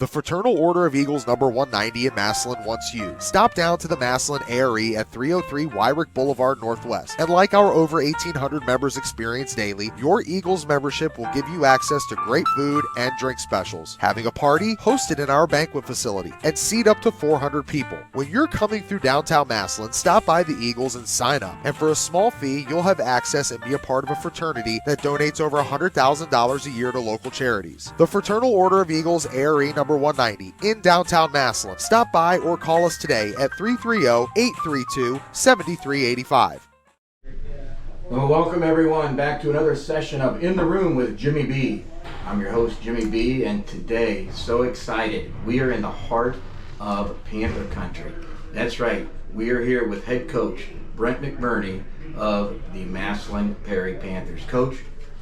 The Fraternal Order of Eagles number 190 in Massillon wants you. Stop down to the Massillon ARE at 303 Wyrick Boulevard Northwest. And like our over 1,800 members experience daily, your Eagles membership will give you access to great food and drink specials. Having a party? Host it in our banquet facility and seat up to 400 people. When you're coming through downtown Massillon, stop by the Eagles and sign up. And for a small fee, you'll have access and be a part of a fraternity that donates over $100,000 a year to local charities. The Fraternal Order of Eagles ARE number 190 in downtown Massillon. Stop by or call us today at 330-832-7385. Well, welcome everyone back to another session of In the Room with Jimmy B. I'm your host, Jimmy B, and today, so excited, we are in the heart of Panther Country. That's right, we are here with head coach Brent McBurney of the Massillon Perry Panthers. Coach,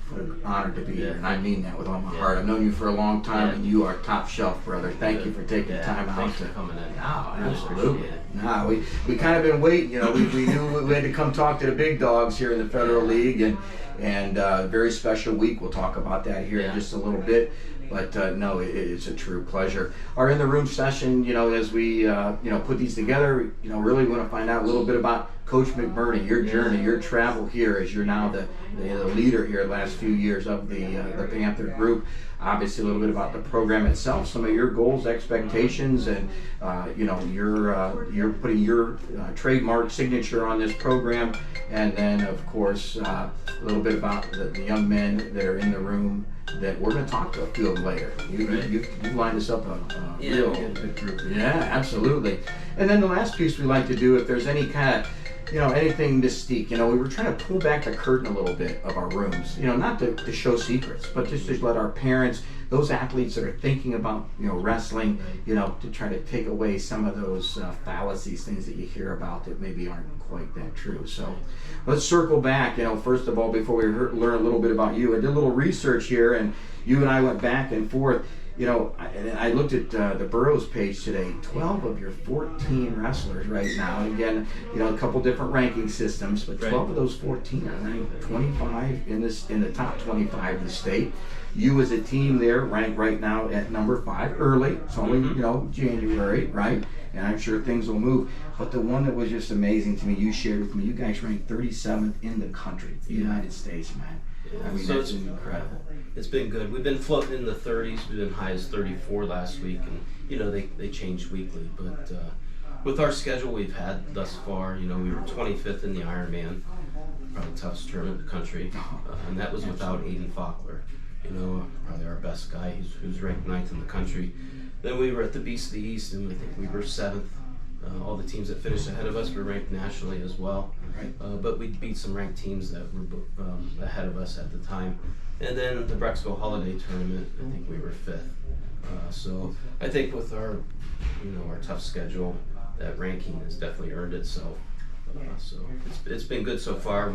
what an honor to be here, and I mean that with all my heart. I've known you for a long time, and you are top shelf, brother. Thank you for taking time out. Thanks for coming in. Absolutely. No, we kind of been waiting. You know, we knew we had to come talk to the big dogs here in the Federal League, and very special week. We'll talk about that here in just a little bit. But no, it's a true pleasure. Our In the Room session, you know, as we put these together, you know, really want to find out a little bit about Coach McBurney, your journey, your travel here as you're now the leader here the last few years of the Panther group. Obviously, a little bit about the program itself, some of your goals, expectations, and you're putting your trademark signature on this program, and then of course a little bit about the young men that are in the room that we're going to talk to a few of them later. You lined us up a real good group. Yeah, absolutely. And then the last piece we like to do, if there's any kind of anything mystique. You know, we were trying to pull back the curtain a little bit of our rooms. You know, not to show secrets, but just to let our parents, those athletes that are thinking about, wrestling, to try to take away some of those fallacies, things that you hear about that maybe aren't quite that true. So let's circle back. First of all, before we learn a little bit about you, I did a little research here, and you and I went back and forth. I looked at the Burroughs page today. 12 of your 14 wrestlers right now. And again, a couple different ranking systems, but 12 of those 14 are ranked 25 in the top 25 in the state. You as a team there ranked right now at number 5 early. It's only January, right? And I'm sure things will move. But the one that was just amazing to me, you shared with me. You guys ranked 37th in the country, the United States, man. Yeah. I mean, so that's incredible. It's been good. We've been floating in the 30s. We've been high as 34 last week, and they change weekly. But with our schedule we've had thus far, we were 25th in the Ironman, probably the toughest tournament in the country, and that was without Aiden Faulkner. Probably our best guy, who's ranked 9th in the country. Then we were at the Beast of the East, and I think we were 7th. All the teams that finished ahead of us were ranked nationally as well. Right. But we beat some ranked teams that were ahead of us at the time. And then the Brexville Holiday Tournament, I think we were 5th. So I think with our tough schedule, that ranking has definitely earned itself. So it's been good so far.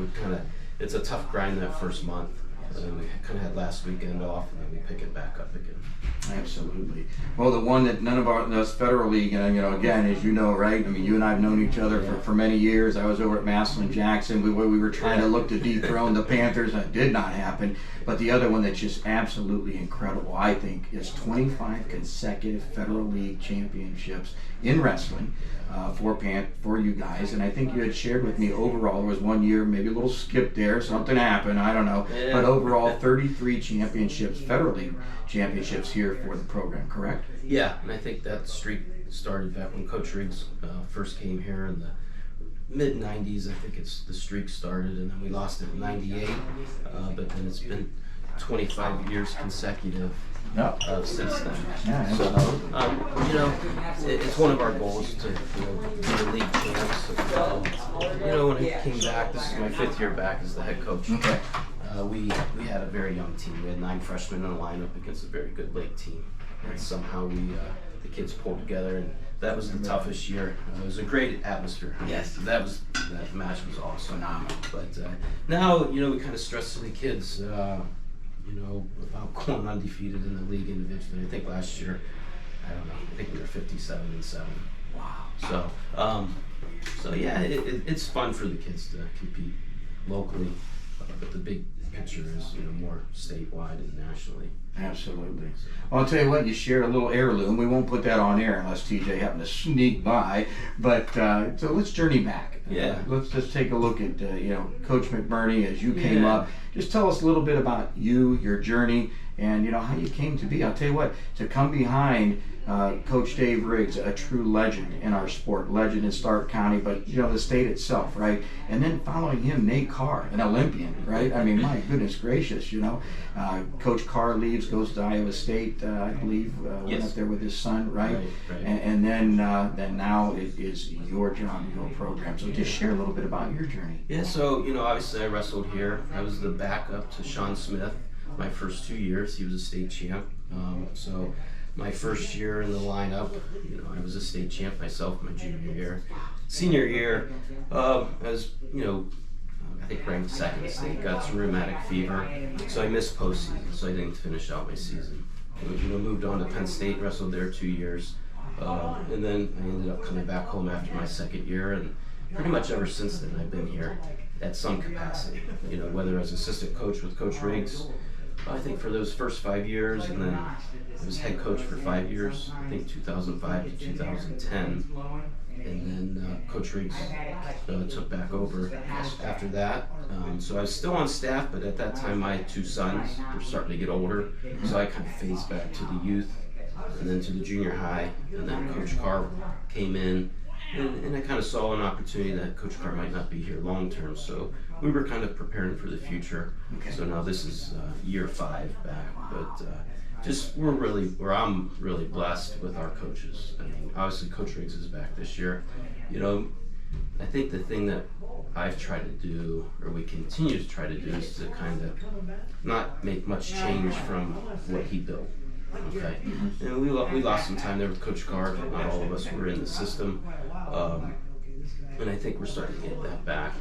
It's a tough grind that first month. We kind of had last weekend off, and then we pick it back up again. Absolutely. Well, the one that none of us Federal League, again, as you know, right? I mean, you and I have known each other for many years. I was over at Massillon Jackson. We were trying to look to dethrone the Panthers. That did not happen. But the other one that's just absolutely incredible, I think, is 25 consecutive Federal League championships in wrestling for you guys. And I think you had shared with me overall, there was one year, maybe a little skip there, something happened, I don't know. Yeah. But overall, 33 championships, Federal League championships here for the program, correct? Yeah, and I think that streak started back when Coach Riggs first came here in the mid-90s. I think the streak started, and then we lost it in 98. But then it's been 25 years consecutive since then. Yeah, so, it's one of our goals to be the league champs. When I came back, this is my 5th year back as the head coach. Okay. We had a very young team. We had 9 freshmen in a lineup against a very good lake team. And somehow the kids pulled together, and that was the toughest year. It was a great atmosphere. Yes. That match was awesome. Phenomenal. But now, we kind of stress to the kids, about going undefeated in the league individually. I think last year, I think we were 57-7. Wow. So yeah, it's fun for the kids to compete locally. but the big picture is, more statewide and nationally. Absolutely. Well, I'll tell you what, you shared a little heirloom. We won't put that on air unless TJ happened to sneak by. But so let's journey back. Yeah. Let's just take a look at, Coach McBurney as you came up. Just tell us a little bit about you, your journey, and, how you came to be. I'll tell you what, to come behind Coach Dave Riggs, a true legend in our sport, legend in Stark County, but, the state itself, right? And then following him, Nate Carr, an Olympian, right? I mean, my goodness gracious, Coach Carr leaves, goes to Iowa State, I believe, went up there with his son, right? Right. And then now it is your job, your program. So just share a little bit about your journey. Yeah, so, obviously I wrestled here. I was the backup to Sean Smith my first 2 years. He was a state champ. So my first year in the lineup, I was a state champ myself my junior year. Senior year, I was, I think ranked second state, got some rheumatic fever, so I missed postseason, so I didn't finish out my season. Moved on to Penn State, wrestled there 2 years, and then I ended up coming back home after my second year, and pretty much ever since then I've been here at some capacity, whether as assistant coach with Coach Riggs, I think for those first 5 years, and then I was head coach for 5 years, I think 2005 to 2010, and then Coach Riggs took back over after that. So I was still on staff, but at that time my 2 sons were starting to get older, so I kind of phased back to the youth, and then to the junior high, and then Coach Carr came in, and I kind of saw an opportunity that Coach Carr might not be here long term, so we were kind of preparing for the future. Okay. So now this is year 5 back, but I'm really blessed with our coaches. I mean, obviously Coach Riggs is back this year. I think the thing that I've tried to do, or we continue to try to do, is to kind of not make much change from what he built. Okay, and we lost some time there with Coach Carr. Not all of us were in the system, and I think we're starting to get that back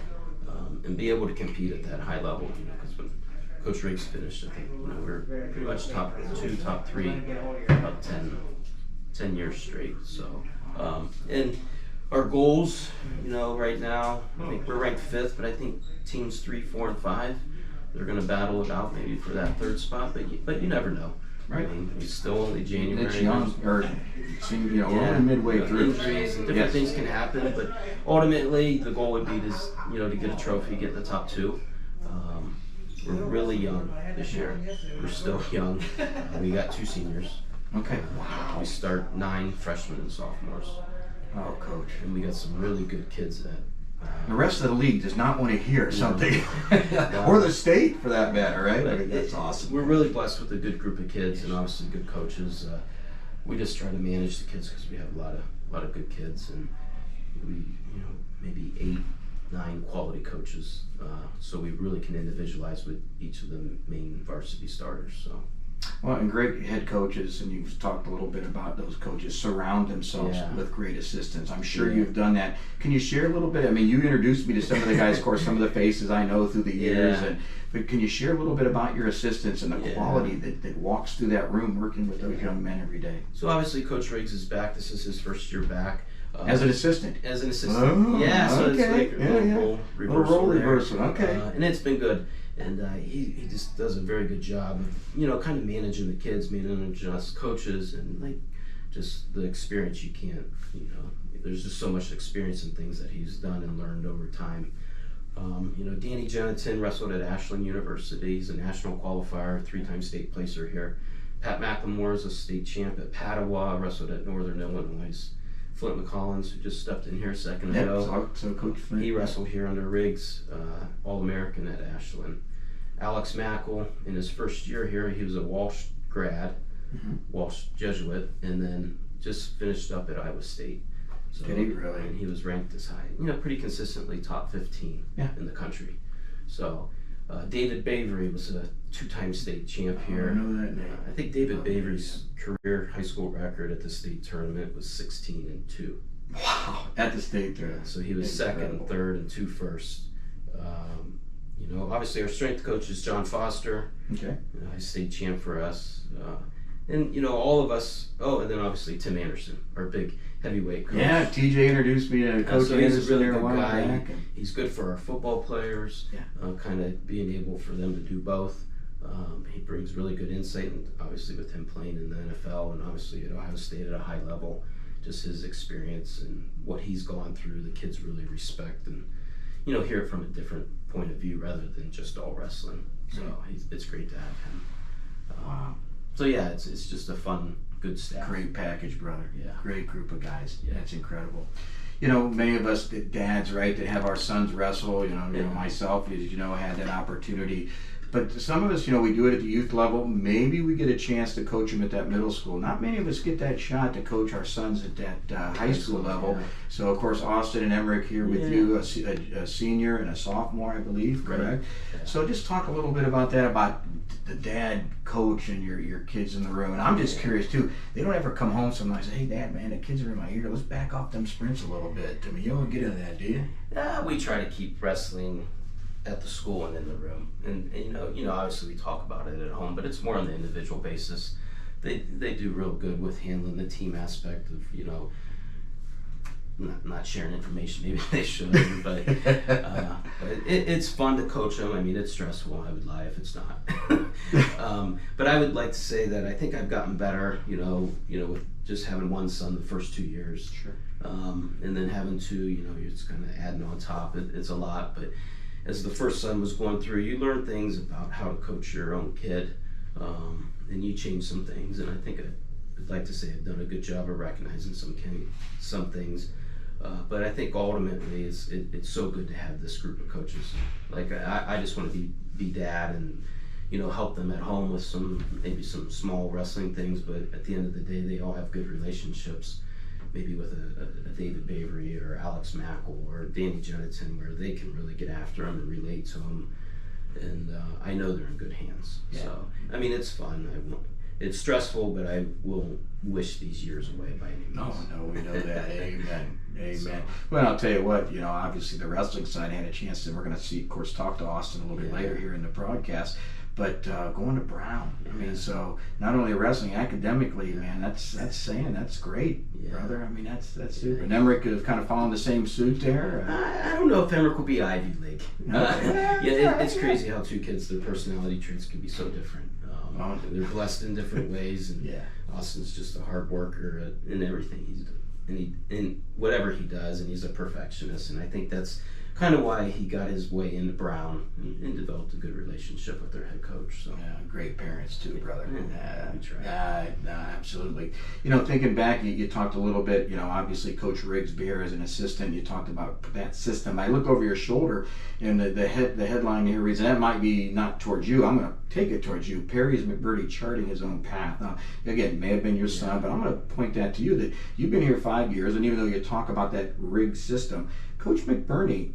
and be able to compete at that high level. Because when Coach Riggs finished, I think we're pretty much top 2, top 3, about 10 years straight. So, and our goals, right now, I think we're ranked 5th, but I think teams 3, 4, and 5, they're going to battle it out maybe for that 3rd spot. But you never know. Right. I mean, it's still only January. It's young, or only midway through. Injuries and different things can happen, but ultimately the goal would be to get a trophy, get in the top 2. We're really young this year. We're still young. We got 2 seniors. Okay. Wow. We start 9 freshmen and sophomores. Oh, Coach. And we got some really good kids that. The rest of the league does not want to hear something, or the state for that matter, right? I mean, that's awesome. We're really blessed with a good group of kids and obviously good coaches. We just try to manage the kids because we have a lot of good kids, and we maybe 8, 9 quality coaches. So we really can individualize with each of the main varsity starters. So. Well, and great head coaches, and you've talked a little bit about those coaches, surround themselves with great assistants. I'm sure you've done that. Can you share a little bit? I mean, you introduced me to some of the guys, of course, some of the faces I know through the years, but can you share a little bit about your assistants and the quality that walks through that room working with those young men every day? So obviously Coach Riggs is back. This is his first year back. As an assistant? As an assistant. Oh, so it's like a role reversal. Okay. And it's been good. And he just does a very good job of, kind of managing the kids, managing us coaches, and just the experience you can't, there's just so much experience in things that he's done and learned over time. Danny Jeniton wrestled at Ashland University. He's a national qualifier, 3-time state placer here. Pat McLemore is a state champ at Padua, wrestled at Northern Illinois. Flint McCollins, who just stepped in here a second ago. So Coach Flint. He wrestled here under Riggs, All-American at Ashland. Alex Mackel, in his first year here, he was a Walsh grad, Walsh Jesuit, and then just finished up at Iowa State. So, did he really? And he was ranked as high, pretty consistently top 15 in the country. So David Bavery was a 2-time state champ here. I know that name. I think David Bavery's career high school record at the state tournament was 16-2. Wow, at the state tournament. So he was second, third, and 2 first. Obviously our strength coach is John Foster. Okay. He's state champ for us. And all of us. Oh, and then obviously Tim Anderson, our big heavyweight coach. Yeah, TJ introduced me to Coach So he's a Anderson really there a good while guy. back. He's good for our football players. Yeah. Kind of being able for them to do both. He brings really good insight, and obviously with him playing in the NFL and obviously at Ohio State at a high level, just his experience and what he's gone through, the kids really respect and hear it from a different point of view rather than just all wrestling. So it's great to have him. Wow. So yeah, it's just a fun, good staff. Great package, brother. Yeah. Great group of guys. Yeah. That's incredible. Many of us dads, right, that have our sons wrestle, myself, as you know, had that opportunity. But some of us, we do it at the youth level. Maybe we get a chance to coach them at that middle school. Not many of us get that shot to coach our sons at that high school level. Yeah. So, of course, Austin and Emmerich here with you, a senior and a sophomore, I believe, correct? Right. Yeah. So just talk a little bit about that, about the dad coach and your kids in the room. And I'm just curious, too. They don't ever come home sometimes and say, hey, Dad, man, the kids are in my ear. Let's back off them sprints a little bit. I mean, you don't get into that, do you? We try to keep wrestling at the school and in the room, and obviously we talk about it at home, but it's more on the individual basis. They do real good with handling the team aspect of not sharing information. Maybe they should, but it's fun to coach them. I mean, it's stressful. I would lie if it's not. But I would like to say that I think I've gotten better. With just having one son the first 2 years, Sure. And then having two. You're just kind of adding on top. It's a lot, but as the first son was going through, you learn things about how to coach your own kid, and you change some things. And I think I'd like to say I've done a good job of recognizing some things. But I think ultimately it's so good to have this group of coaches. Like I just want to be dad and help them at home with maybe some small wrestling things. But at the end of the day, they all have good relationships. Maybe with a David Bavery or Alex Mackel or Danny Jennison, where they can really get after them and relate to them. And I know they're in good hands. Yeah. So, I mean, it's fun. It's stressful, but I will wish these years away by any means. No, we know that. Amen. Amen. So. Well, I'll tell you what, obviously the wrestling side, I had a chance to, we're going to see, of course, talk to Austin a little bit later here in the broadcast. But going to Brown, I mean, so not only wrestling academically, man, that's great, brother. I mean, that's super. And Emmerich is kind of following the same suit there. I don't know if Emmerich will be Ivy League. It's crazy how two kids, their personality traits can be so different. They're blessed in different ways, and Austin's just a hard worker in everything he's doing, and in whatever he does, and he's a perfectionist. And I think that's kind of why he got his way into Brown and developed a good relationship with their head coach. So great parents too, brother. We try. Absolutely. Thinking back, you talked a little bit. Obviously Coach Rigsby here as an assistant. You talked about that system. I look over your shoulder, and the headline here reads, and that might be not towards you. I'm going to take it towards you. Perry's McBurdy charting his own path. Now, again, may have been your son, but I'm going to point that to you that you've been here 5 years, and even though you talk about that rig system, Coach McBurney,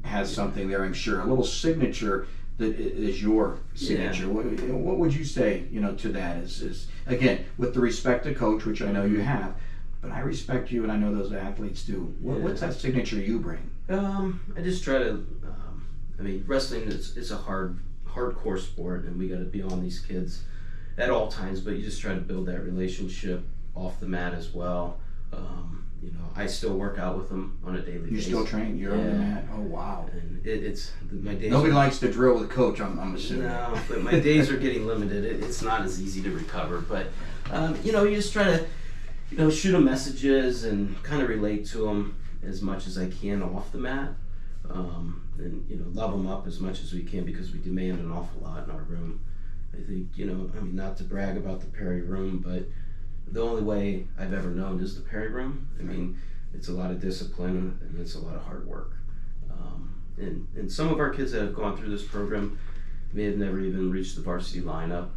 has something there, I'm sure, a little signature that is your signature. Yeah. What would you say, to that? Is again, with the respect to Coach, which I know you have, but I respect you, and I know those athletes do. What's that signature you bring? I just try to. Wrestling is a hardcore sport, and we got to be on these kids at all times. But you just try to build that relationship off the mat as well. I still work out with them on a daily basis. You still train? You're on the mat? Oh, wow. And it's my days. Nobody likes to drill with Coach, I'm assuming. No, but my days are getting limited. It's not as easy to recover. But, you just try to, shoot them messages and kind of relate to them as much as I can off the mat. And, love them up as much as we can because we demand an awful lot in our room. I think, not to brag about the Perry room, but the only way I've ever known is the Perry room. It's a lot of discipline and it's a lot of hard work. And some of our kids that have gone through this program may have never even reached the varsity lineup.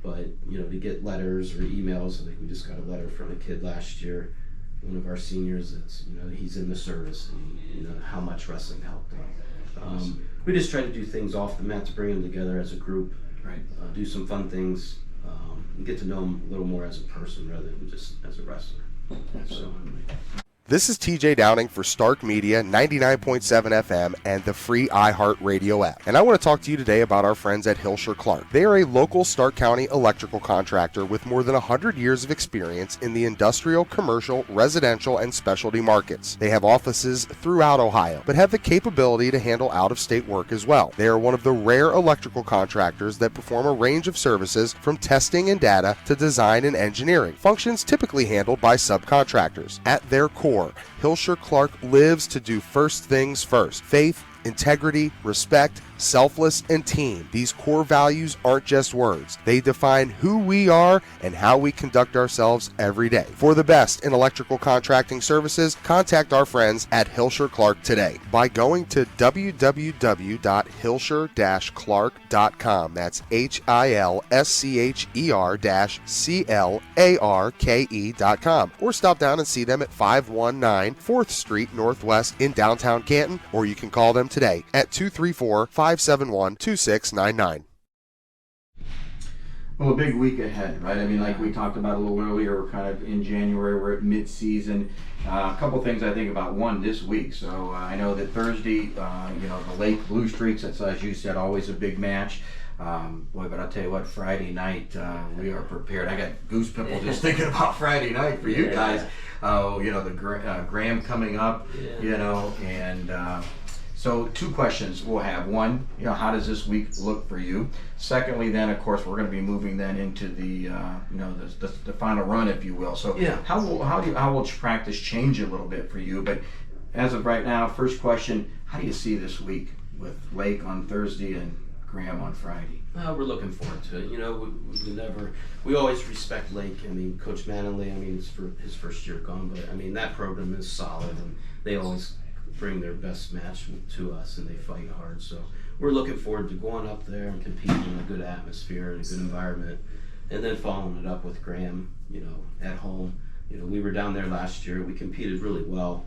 But to get letters or emails, I think we just got a letter from a kid last year, one of our seniors that's, he's in the service and, how much wrestling helped him. We just try to do things off the mat to bring them together as a group, right? Do some fun things, and get to know him a little more as a person rather than just as a wrestler. Absolutely. This is TJ Downing for Stark Media 99.7 FM and the free iHeart Radio app. And I want to talk to you today about our friends at Hilscher-Clarke. They are a local Stark County electrical contractor with more than 100 years of experience in the industrial, commercial, residential, and specialty markets. They have offices throughout Ohio, but have the capability to handle out-of-state work as well. They are one of the rare electrical contractors that perform a range of services from testing and data to design and engineering, functions typically handled by subcontractors. At their core, Hilscher-Clarke lives to do first things first: faith, integrity, respect, selfless, and team. These core values aren't just words. They define who we are and how we conduct ourselves every day. For the best in electrical contracting services, contact our friends at Hilscher-Clarke today by going to www.hilscher-clarke.com. That's HILSCHER-CLARKE.com. Or stop down and see them at 519 4th Street Northwest in downtown Canton, or you can call them today at 234-571-2699. Well, a big week ahead, right? I mean, like we talked about a little earlier, we're kind of in January, we're at mid-season. A couple things I think about. One, this week. So I know that Thursday, the Lake Blue Streaks, that's, as you said, always a big match. Boy, but I'll tell you what, Friday night, we are prepared. I got goose pimple just thinking about Friday night for you guys. The Graham coming up, and so two questions we'll have. One, how does this week look for you? Secondly, then, of course, we're going to be moving then into the final run, if you will. So how will practice change a little bit for you? But as of right now, first question, how do you see this week with Lake on Thursday and Graham on Friday? We're looking forward to it. We always respect Lake. I mean, Coach Manley, it's for his first year gone, but that program is solid, and they always bring their best match to us, and they fight hard. So we're looking forward to going up there and competing in a good atmosphere and a good environment, and then following it up with Graham, at home. We were down there last year. We competed really well,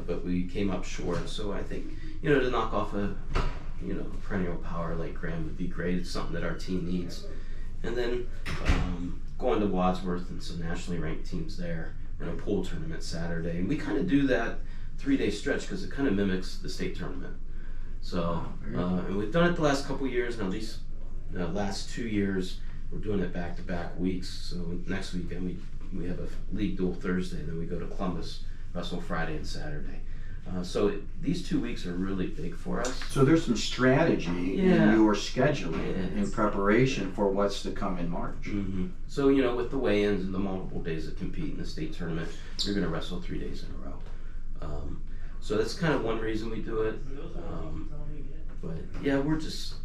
but we came up short. So I think, to knock off a perennial power like Graham would be great. It's something that our team needs. And then going to Wadsworth and some nationally ranked teams there, and a pool tournament Saturday. And we kind of do that 3-day stretch because it kind of mimics the state tournament. So, and we've done it the last couple years. Now these last 2 years, we're doing it back-to-back weeks. So next weekend we have a league duel Thursday, then we go to Columbus, wrestle Friday and Saturday. So these 2 weeks are really big for us. So there's some strategy in your scheduling in preparation for what's to come in March. Mm-hmm. So, with the weigh-ins and the multiple days that compete in the state tournament, you're going to wrestle 3 days in a row. So that's kind of one reason we do it. We're just,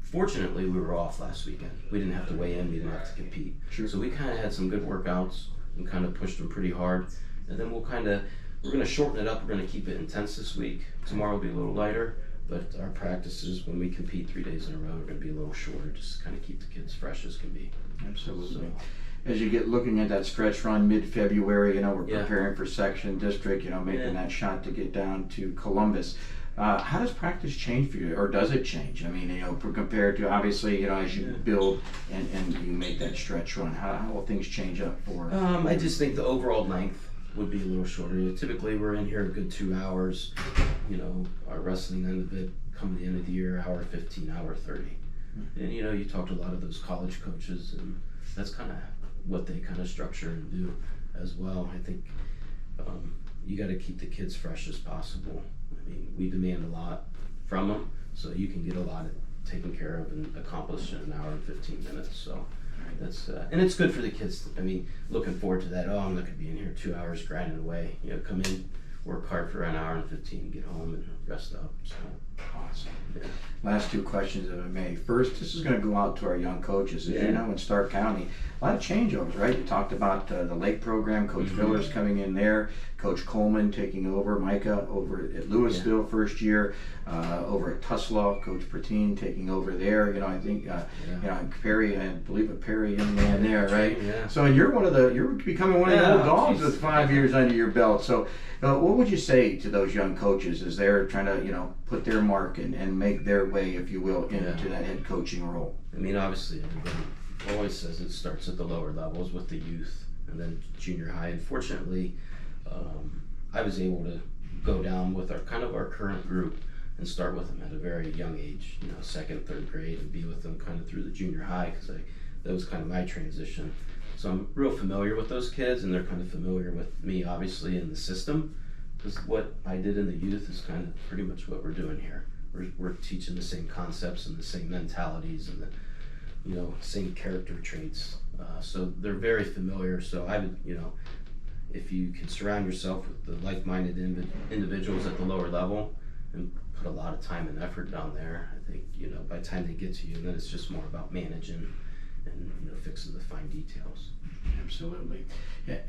fortunately we were off last weekend. We didn't have to weigh in, we didn't have to compete. Sure. So we kind of had some good workouts and kind of pushed them pretty hard. And then we're going to shorten it up. We're going to keep it intense this week. Tomorrow will be a little lighter, but our practices when we compete 3 days in a row are going to be a little shorter, just to kind of keep the kids fresh as can be. Absolutely. So, as you get looking at that stretch run mid-February, we're preparing for section district, making that shot to get down to Columbus. How does practice change for you, or does it change? Compared to obviously, as you build and you make that stretch run, how will things change up for? I just think the overall length would be a little shorter. Typically, we're in here a good 2 hours. Our wrestling end of it come the end of the year, hour 15, hour 30. And you talk to a lot of those college coaches, and that's kind of what they kind of structure and do as well. I think you got to keep the kids fresh as possible. We demand a lot from them, so you can get a lot taken care of and accomplished in an hour and 15 minutes. So that's and it's good for the kids. Looking forward to that. I'm not going to be in here 2 hours grinding away. Come in, work hard for an hour and 15, get home and rest up. So awesome. Yeah. Last two questions, if I may. First, this is going to go out to our young coaches. As you know, in Stark County, a lot of changeovers, right? You talked about the Lake program. Coach Viller's coming in there. Coach Coleman taking over. Micah over at Louisville first year. Over at Tuslaw, Coach Pertine taking over there. I think Perry, I believe a Perry young man there, right? Yeah. So you're becoming one of the old dogs with 5 years under your belt. So what would you say to those young coaches as they're trying to put their mark and make their way, if you will, into that head coaching role? Obviously, everybody always says it starts at the lower levels with the youth and then junior high. Unfortunately, I was able to go down with our current group and start with them at a very young age, you know, second, third grade, and be with them kind of through the junior high, because that was kind of my transition. So I'm real familiar with those kids, and they're kind of familiar with me, obviously, in the system, because what I did in the youth is kind of pretty much what we're doing here. We're teaching the same concepts and the same mentalities and the, you know, same character traits. So they're very familiar. So I would, you know, if you can surround yourself with the like-minded individuals at the lower level and put a lot of time and effort down there, I think, you know, by the time they get to you, then it's just more about managing and, you know, fixing the fine details. Absolutely.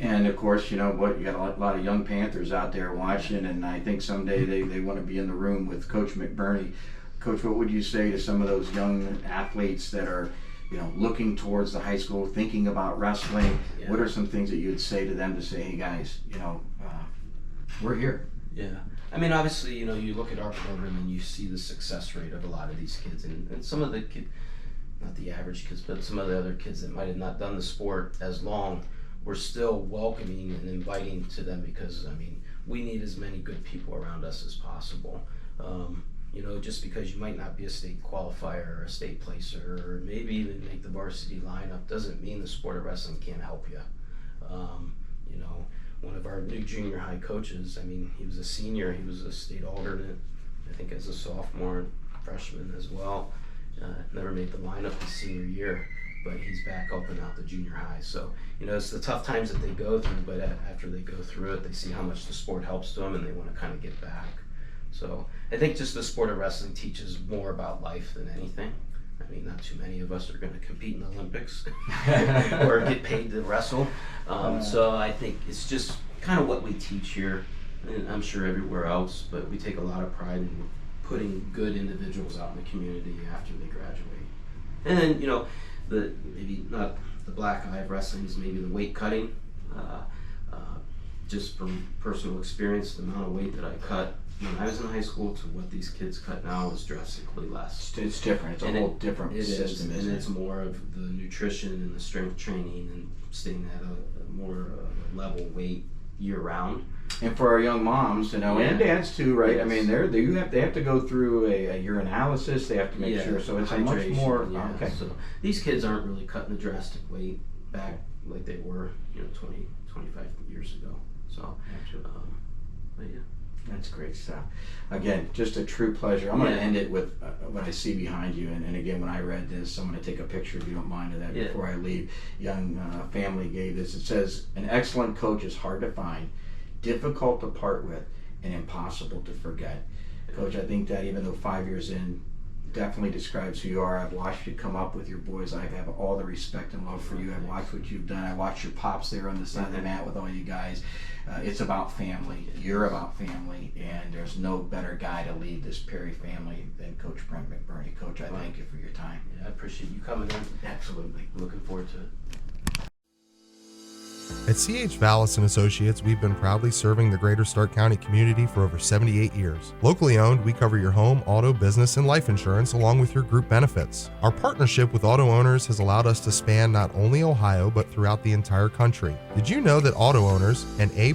And of course, you know what, you got a lot of young Panthers out there watching, and I think someday they want to be in the room with Coach McBurney. Coach, what would you say to some of those young athletes that are, you know, looking towards the high school, thinking about wrestling? Yeah. What are some things that you would say to them to say, hey guys, you know, we're here? Yeah. I mean, obviously, you know, you look at our program and you see the success rate of a lot of these kids, and some of the kids, not the average kids, but some of the other kids that might have not done the sport as long, we're still welcoming and inviting to them, because, I mean, we need as many good people around us as possible. You know, just because you might not be a state qualifier or a state placer or maybe even make the varsity lineup doesn't mean the sport of wrestling can't help you. You know, one of our new junior high coaches, I mean, he was a senior, he was a state alternate, I think as a sophomore, freshman as well. Never made the lineup his senior year, but he's back helping out the junior high. So, you know, it's the tough times that they go through, but after they go through it, they see how much the sport helps them and they want to kind of get back. So I think just the sport of wrestling teaches more about life than anything. I mean, not too many of us are going to compete in the Olympics or get paid to wrestle. So I think it's just kind of what we teach here, and I'm sure everywhere else, but we take a lot of pride in putting good individuals out in the community after they graduate. And then, you know, maybe not the black eye of wrestling is maybe the weight cutting. Just from personal experience, the amount of weight that I cut when I was in high school to what these kids cut now is drastically less. It's different. It's a whole different system, and it's more of the nutrition and the strength training and staying at a more level weight year round. And for our young moms, you know, and dads too, right? Yes. I mean, they have to go through a urinalysis. They have to make sure. So it's a much more. Yeah. Okay. So these kids aren't really cutting the drastic weight back like they were, you know, 20, 25 years ago. So, but yeah. That's great stuff. Again, just a true pleasure. I'm going to end it with what I see behind you. And again, when I read this, I'm going to take a picture, if you don't mind, of that before I leave. Young family gave this. It says, an excellent coach is hard to find, difficult to part with, and impossible to forget. Coach, I think that even though 5 years in, definitely describes who you are. I've watched you come up with your boys. I have all the respect and love for you. I've watched what you've done. I watched your pops there on the side of the mat with all you guys. It's about family. You're about family, and there's no better guy to lead this Perry family than Coach Brent McBurney. Coach, I thank you for your time. Yeah, I appreciate you coming in. Absolutely. Looking forward to it. At CH Vallos and Associates, we've been proudly serving the greater Stark County community for over 78 years. Locally owned, we cover your home, auto, business, and life insurance along with your group benefits. Our partnership with auto owners has allowed us to span not only Ohio, but throughout the entire country. Did you know that Auto Owners, an A++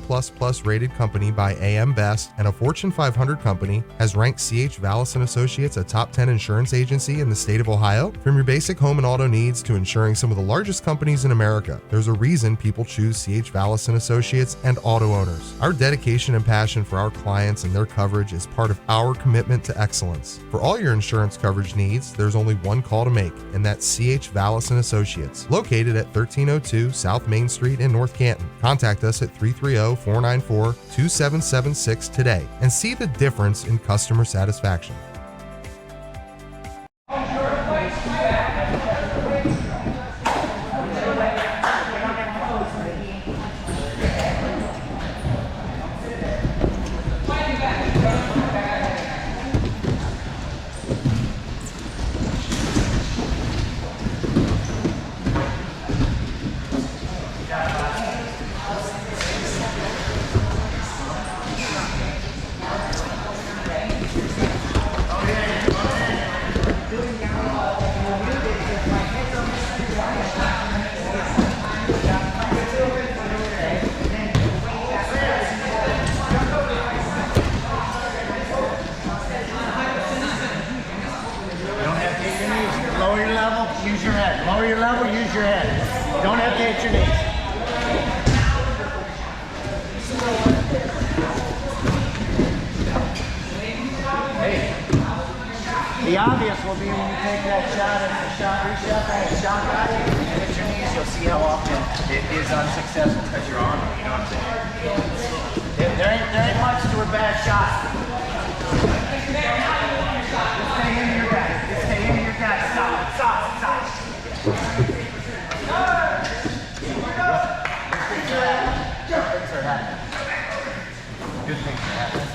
rated company by AM Best and a Fortune 500 company, has ranked CH Vallos and Associates a top 10 insurance agency in the state of Ohio? From your basic home and auto needs to insuring some of the largest companies in America, there's a reason people choose CH Vallos and Associates and Auto Owners. Our dedication and passion for our clients and their coverage is part of our commitment to excellence. For all your insurance coverage needs, there's only one call to make, and that's CH Vallos and Associates, located at 1302 South Main Street in North Canton. Contact us at 330-494-2776 today and see the difference in customer satisfaction. use your head. Lower your level, use your head. Don't have to hit your knees. Hey. The obvious will be when you take that shot and the shot, reshot that shot guy and hit your knees, you'll see how often it is unsuccessful because your arm, you know what I'm saying? There ain't much to a bad shot. Just stay into your guy. Just stay into your guy. Stop. Good things are happening. Good things are happening.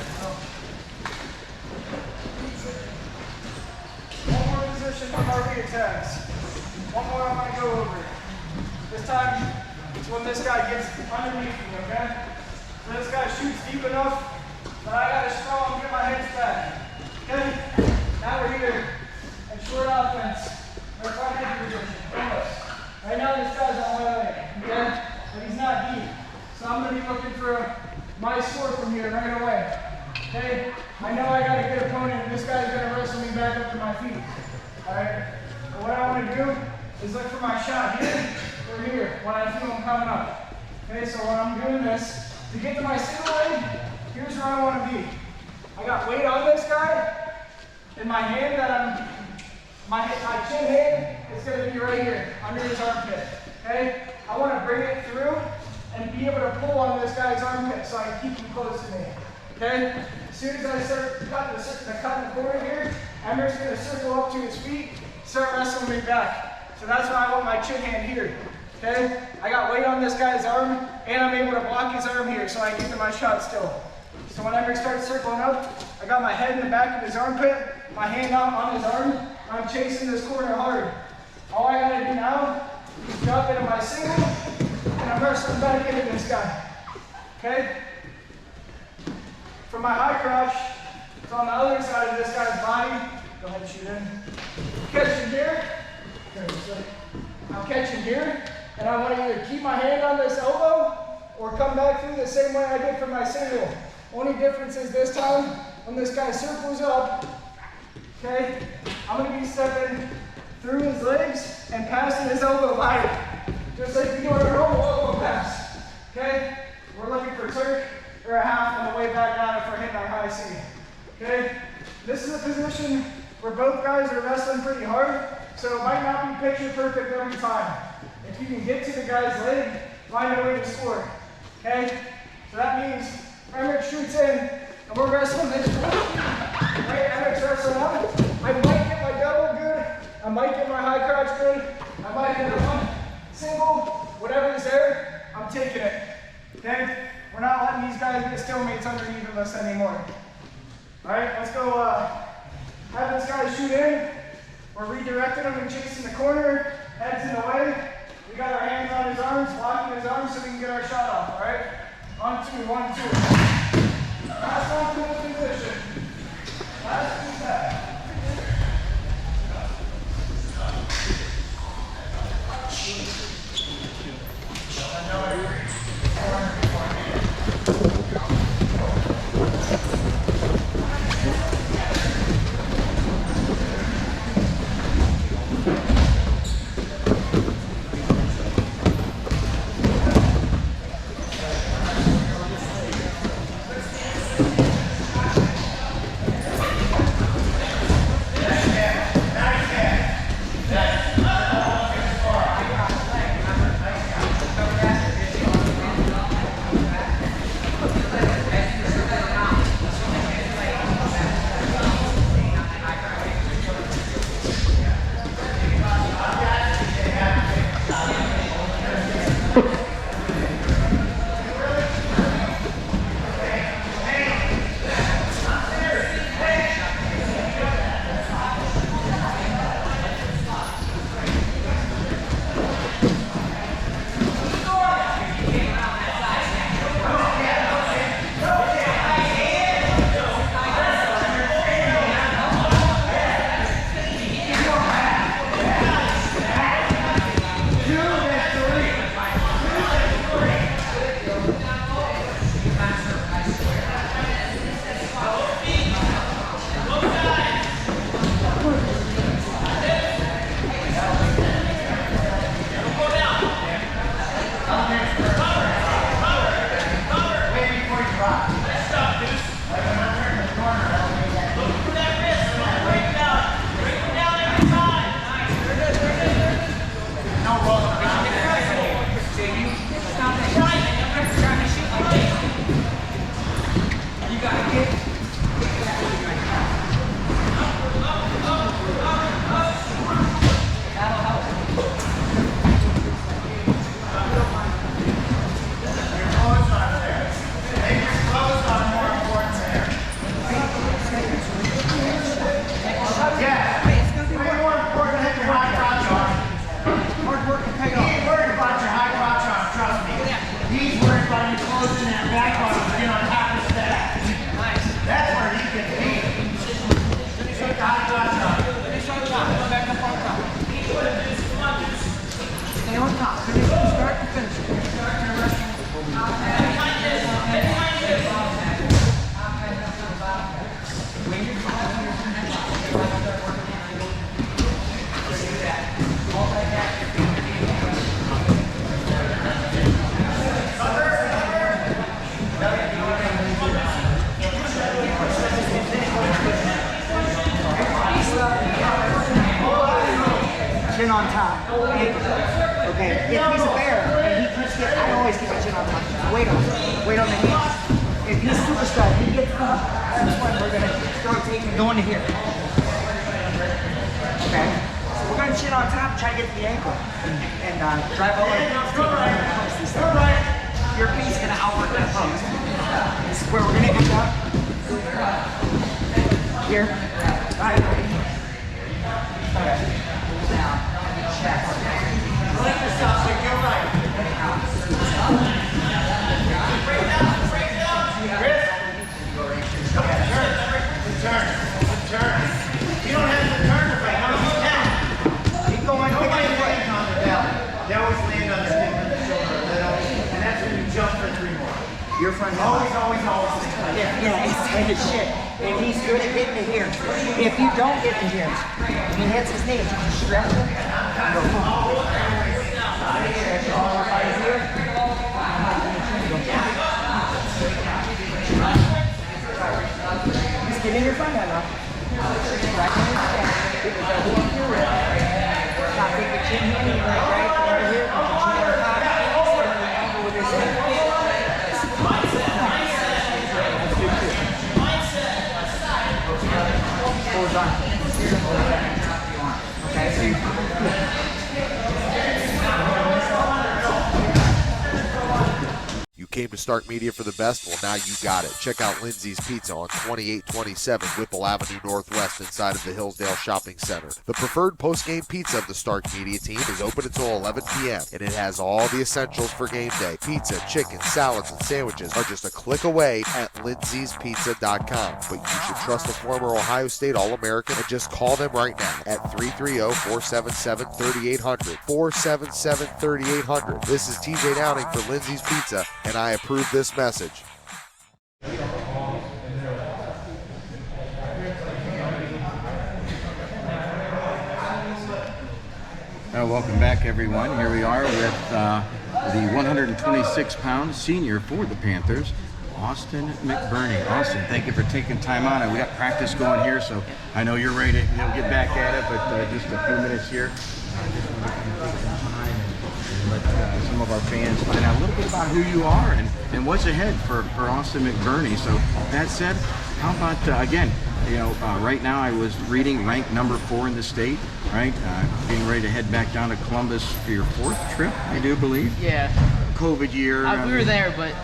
One more position from our re-attacks. One more I'm going to go over. This time, it's when this guy gets underneath me, okay? So this guy shoots deep enough, but I got to strong get my hips back. Okay? Now we're here in short offense. We're front head position. Almost. Right now this guy's on my leg, okay? But he's not deep. So I'm going to be looking for my score from here right away. Okay? I know I got a good opponent and this guy's going to wrestle me back up to my feet. Alright? But what I want to do is look for my shot here or here when I feel him coming up. Okay, so when I'm doing this, to get to my single leg, here's where I want to be. I got weight on this guy, and my hand that my chin hand is going to be right here, under his armpit. Okay? I want to bring it through and be able to pull on this guy's armpit so I can keep him close to me. Okay? As soon as I start cutting the corner here, Emmer's going to circle up to his feet, start wrestling me back. So that's why I want my chin hand here. Okay? I got weight on this guy's arm, and I'm able to block his arm here so I can get to my shot still. So when Emmer starts circling up, I got my head in the back of his armpit, my hand out on his arm, I'm chasing this corner hard. All I gotta do now is drop into my single, and I'm wrestling back into this guy. Okay? For my high crouch, it's on the other side of this guy's body. Go ahead and shoot in. Catch him here. I'll catch him here, and I want to either keep my hand on this elbow or come back through the same way I did for my single. Only difference is this time, when this guy circles up, okay, I'm going to be stepping through his legs and passing his elbow by it. Just like we do our normal elbow pass. Okay? We're looking for Turk or a half on the way back down if we're hitting our high C. Okay? This is a position where both guys are wrestling pretty hard, so it might not be picture perfect every time. If you can get to the guy's leg, find a way to score. Okay? So that means Emmerich shoots in, and we're wrestling this. Right? Emmerich's wrestling up. I might get my double good. I might get my high crouch good. I might get a one single. Whatever's there, I'm taking it. Okay? We're not letting these guys get stalemates underneath of us anymore. Alright, let's go have this guy shoot in. We're redirecting him and chasing the corner. Heads in the way. We got our hands on his arms, blocking his arms so we can get our shot off, alright? 1, 2, 1, 2. Last one to the position. Last two back. chin on top. Okay, if he's a bear and he keeps getting, I always keep my chin on top. Weight on the hands. If he's super strong, he gets up. That's when we're gonna start going to here. Okay, so we're gonna chin on top, try to get to the ankle, and drive all the post. Your feet's gonna outwork that post. This is where we're gonna end up. Here. Right. Okay. Now, chest. Lift yourself so you're right. Turn. You don't have to turn it right. No, you can. Keep going. Nobody lands on the belly. They always land on the hip and the shoulder. And that's when you jump for 3 more. Your front hip. Always. Yeah, it's tight as shit. And he's good at getting to here. If you don't get to here, and he hits his knees, you stretch it and go boom. Stretch it all up right here. Just get in your front head now. Back in your chest. Get the heel to your rib. Now take the chin here, right here. Put your chin on top. Start the angle with his head. You came to Stark Media for the best? Well, now you got it. Check out Lindseys Pizza on 2827 Whipple Avenue Northwest inside of the Hillsdale Shopping Center. The preferred post-game pizza of the Stark Media team is open until 11 p.m., and it has all the essentials for game day. Pizza, chicken, salads, and sandwiches are just a click away at lindseys.pizza.com. But you should trust a former Ohio State All-American and just call them right now at 330-477-3800. 477-3800. This is TJ Downing for Lindseys Pizza, and I approve this message. Welcome back, everyone. Here we are with the 126-pound senior for the Panthers, Austin McBurney. Austin, thank you for taking time on it. We got practice going here, so I know you're ready to get back at it, but just a few minutes here. Let some of our fans find out a little bit about who you are and what's ahead for Austin McBurney. So that said, how about, again, right now I was reading ranked number 4 in the state, right? Getting ready to head back down to Columbus for your 4th trip, I do believe. Yeah. COVID year. We were there, but,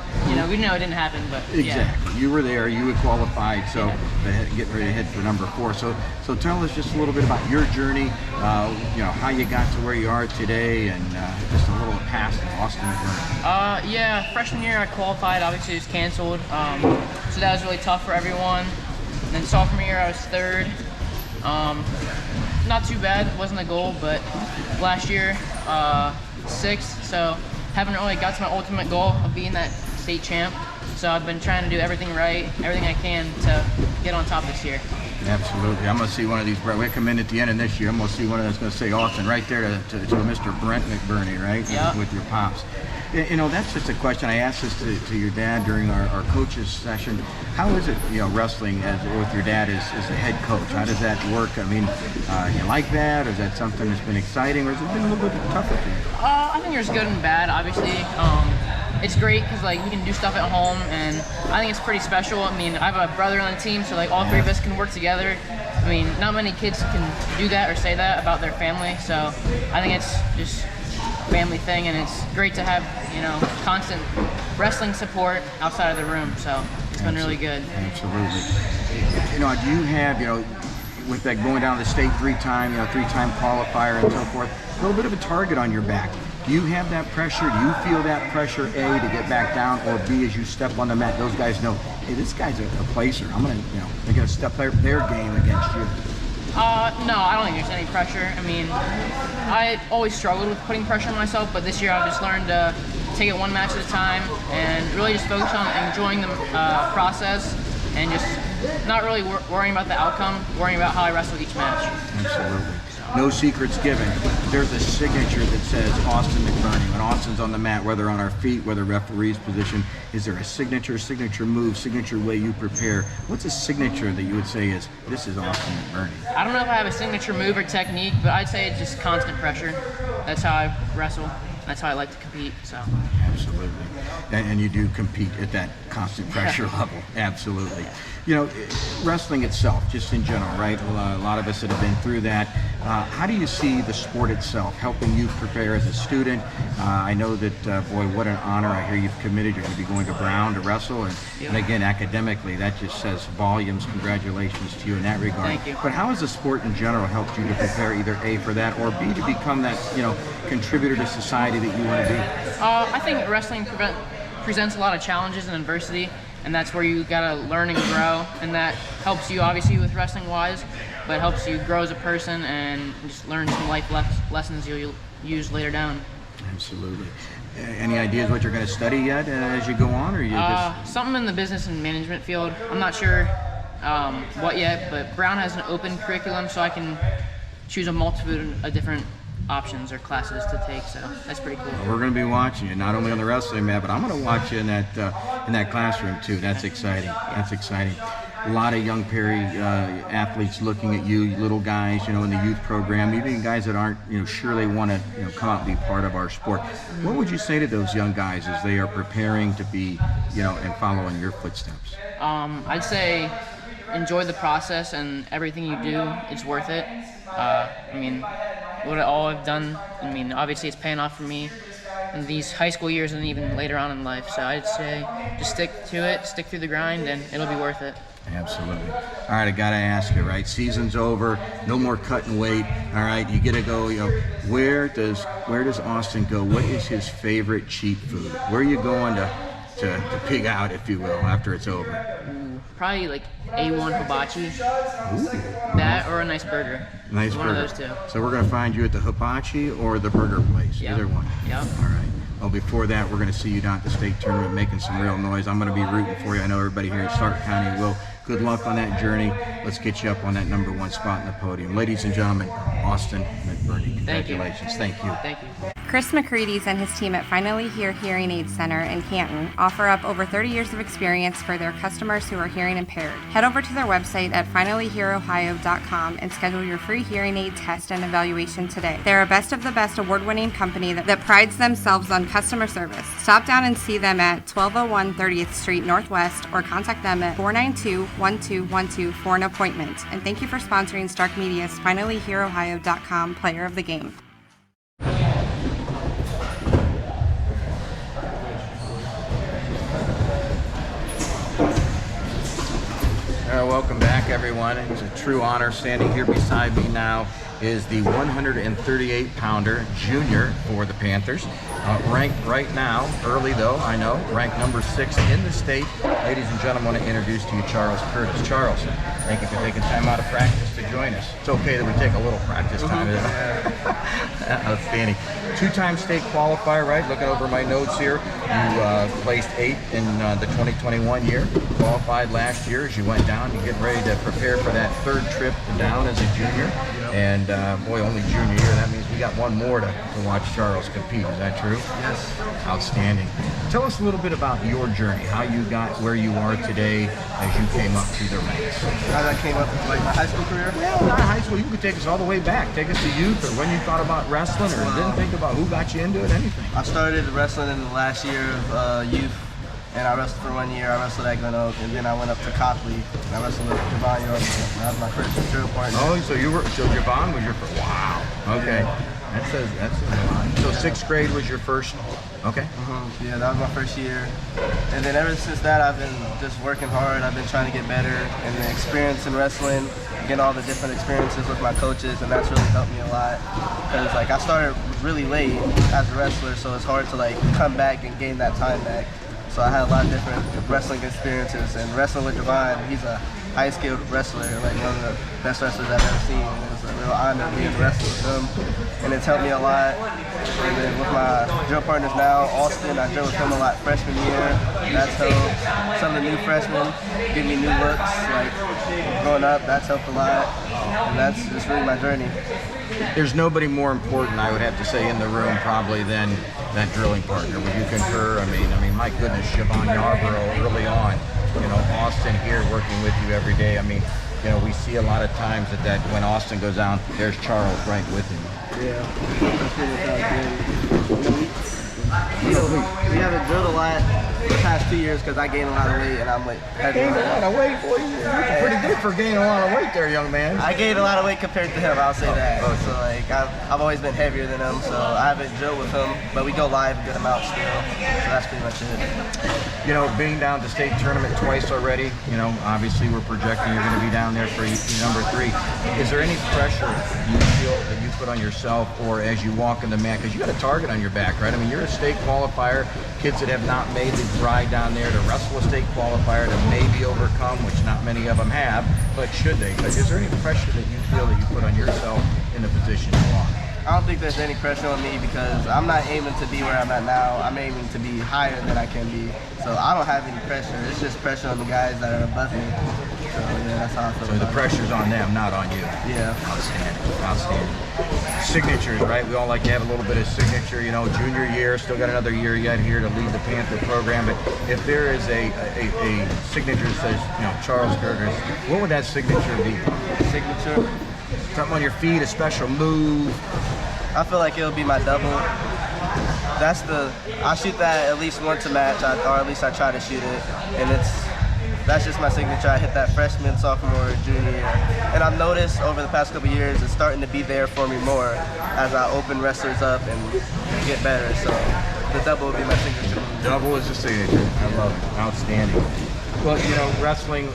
we know it didn't happen, but exactly. Yeah. You were there, you had qualified, so getting ready to head for number 4. So tell us just a little bit about your journey, how you got to where you are today, and just a little past Austin McBurney. Yeah, freshman year I qualified, obviously it was canceled, so that was really tough for everyone. And then sophomore year I was 3rd. Not too bad, it wasn't a goal, but last year 6th, so haven't really got to my ultimate goal of being that state champ. So I've been trying to do everything right, everything I can to get on top this year. Absolutely. I'm going to see one of these. We come in at the end of this year. I'm going to see one of that's going to say Austin right there to Mr. Brent McBurney, right? Yeah. With your pops. That's just a question. I asked this to your dad during our coaches session. How is it, wrestling with your dad as a head coach? How does that work? I mean, you like that? Or is that something that's been exciting? Or has it been a little bit tougher for you? I think there's good and bad, obviously. It's great because we can do stuff at home, and I think it's pretty special. I mean, I have a brother on the team, so all 3 of us can work together. I mean, not many kids can do that or say that about their family, so I think it's just a family thing, and it's great to have constant wrestling support outside of the room. So it's been really good. Absolutely. Do you have with that going down to the state 3-time qualifier and so forth, a little bit of a target on your back? Do you have that pressure? Do you feel that pressure, A, to get back down, or B, as you step on the mat, those guys know, hey, this guy's a placer. I'm going to, they're going to step their game against you? No, I don't think there's any pressure. I mean, I always struggled with putting pressure on myself, but this year I've just learned to take it one match at a time and really just focus on enjoying the process and just not really worrying about the outcome, worrying about how I wrestle each match. Absolutely. no secrets given. There's a signature that says Austin McBurney. When Austin's on the mat, whether on our feet, whether referee's position, is there a signature move, signature way you prepare? What's a signature that you would say is, this is Austin McBurney? I don't know if I have a signature move or technique, but I'd say it's just constant pressure. That's how I wrestle. That's how I like to compete. So. Absolutely. And you do compete at that constant pressure level. Absolutely. You know, wrestling itself, just in general, right? A lot of us that have been through that. How do you see the sport itself helping you prepare as a student? I know that, boy, what an honor. I hear you've committed. You're going to be going to Brown to wrestle. And again, academically, that just says volumes. Congratulations to you in that regard. Thank you. But how has the sport in general helped you to prepare either A, for that, or B, to become that, contributor to society that you want to be? I think wrestling presents a lot of challenges and adversity, and that's where you gotta learn and grow, and that helps you obviously with wrestling wise, but helps you grow as a person and just learn some life lessons you'll use later down. Absolutely. Any ideas what you're going to study yet as you go on, or you just something in the business and management field? I'm not sure what yet, but Brown has an open curriculum, so I can choose a multitude of different options or classes to take, so that's pretty cool. We're going to be watching you not only on the wrestling mat, but I'm going to watch you in that classroom too. That's exciting. That's exciting. A lot of young Perry athletes looking at you, little guys, in the youth program, even guys that aren't, sure they want to, come out and be part of our sport. What would you say to those young guys as they are preparing to be, and following your footsteps? I'd say enjoy the process, and everything you do, it's worth it. What all I've done, obviously it's paying off for me in these high school years and even later on in life. So I'd say just stick to it, stick through the grind, and it'll be worth it. Absolutely. All right, I got to ask you, right? Season's over, no more cutting weight. All right, you get to go, where does Austin go? What is his favorite cheat food? Where are you going to pig out, if you will, after it's over? Probably like A1 hibachi. Ooh. That or a nice burger. Nice One burger. of those two. So we're going to find you at the hibachi or the burger place, Yep. Either one. Yep. All right. Well, before that, we're going to see you down at the state tournament making some real noise. I'm going to be rooting for you. I know everybody here in Stark County will. Good luck on that journey. Let's get you up on that #1 spot in the podium. Ladies and gentlemen, Austin McBurney. Congratulations. Thank you. Thank you. Chris McCready's and his team at Finally Hear Hearing Aid Center in Canton offer up over 30 years of experience for their customers who are hearing impaired. Head over to their website at finallyhearohio.com and schedule your free hearing aid test and evaluation today. They're a best of the best award-winning company that prides themselves on customer service. Stop down and see them at 1201 30th Street Northwest or contact them at 492-1212 for an appointment. And thank you for sponsoring Stark Media's finallyhearohio.com Player of the Game. Welcome back, everyone. It's a true honor. Standing here beside me now is the 138-pounder junior for the Panthers. Ranked right now, early though, I know, ranked #6 in the state. Ladies and gentlemen, I want to introduce to you Charles Curtis. Charles, thank you for taking time out of practice to join us. It's okay that we take a little practice time. Outstanding. Two-time state qualifier, right? Looking over my notes here, you placed 8th in the 2021 year. Qualified last year as you went down. You're getting ready to prepare for that third trip down as a junior. And boy, only junior year. That means we got one more to watch Charles compete. Is that true? Yes. Outstanding. Tell us a little bit about your journey, how you got where you are today as you came up through the ranks. How that came up into like my high school career? Well, not high school. You could take us all the way back. Take us to youth, or when you thought about wrestling, or didn't think about who got you into it, anything. I started wrestling in the last year of youth, and I wrestled for 1 year. I wrestled at Glen Oak, and then I went up to Copley, and I wrestled with Javon York. That was my first drill partner. Oh, so Javon was your first. Wow. Okay. Yeah. That says a lot. So 6th grade was your first. Okay. Yeah, that was my first year. And then ever since that, I've been just working hard. I've been trying to get better, and the experience in wrestling, getting all the different experiences with my coaches, and that's really helped me a lot. Because I started really late as a wrestler, so it's hard to come back and gain that time back. So I had a lot of different wrestling experiences, and wrestling with Javon, he's a high skilled wrestler, like one of the best wrestlers I've ever seen. It was a real honor being a wrestler with him, and it's helped me a lot. And then with my drill partners now, Austin, I drill with him a lot freshman year. That's helped. Some of the new freshmen give me new looks, like growing up, that's helped a lot. And that's just really my journey. There's nobody more important, I would have to say, in the room probably than that drilling partner. Would you concur? I mean, my goodness, Siobhan Yarborough early on, Austin here working with you every day. I mean, we see a lot of times that when Austin goes down, there's Charles right with him. We haven't drilled a lot the past 2 years because I gained a lot of weight and I'm like heavy. Gained a lot of weight, boy. You're pretty good for gaining a lot of weight there, young man. I gained a lot of weight compared to him, I'll say that. So like I've always been heavier than him, so I haven't drilled with him, but we go live a good amount still. So that's pretty much it. Being down to state tournament twice already, obviously we're projecting you're going to be down there for number 3. Is there any pressure you feel that you put on yourself or as you walk in the mat? Because you got a target on your back, right? I mean, you're a state qualifier. Kids that have not made the ride down there to wrestle a state qualifier to maybe overcome, which not many of them have, but should they? But is there any pressure that you feel that you put on yourself in the position you are? I don't think there's any pressure on me because I'm not aiming to be where I'm at now. I'm aiming to be higher than I can be. So I don't have any pressure. It's just pressure on the guys that are above me. So yeah, that's how I feel. So the pressure's on them, not on you. Yeah. Outstanding. Signatures, right? We all like to have a little bit of signature, junior year, still got another year yet here to lead the Panther program. But if there is a signature that says, Charles Gergers, what would that signature be? Signature? Something on your feet, a special move. I feel like it'll be my double. I shoot that at least once a match, or at least I try to shoot it. And that's just my signature. I hit that freshman, sophomore, junior year. And I've noticed over the past couple years, it's starting to be there for me more as I open wrestlers up and get better. So the double will be my signature. Double is the signature. I love it. Outstanding. Well, wrestling,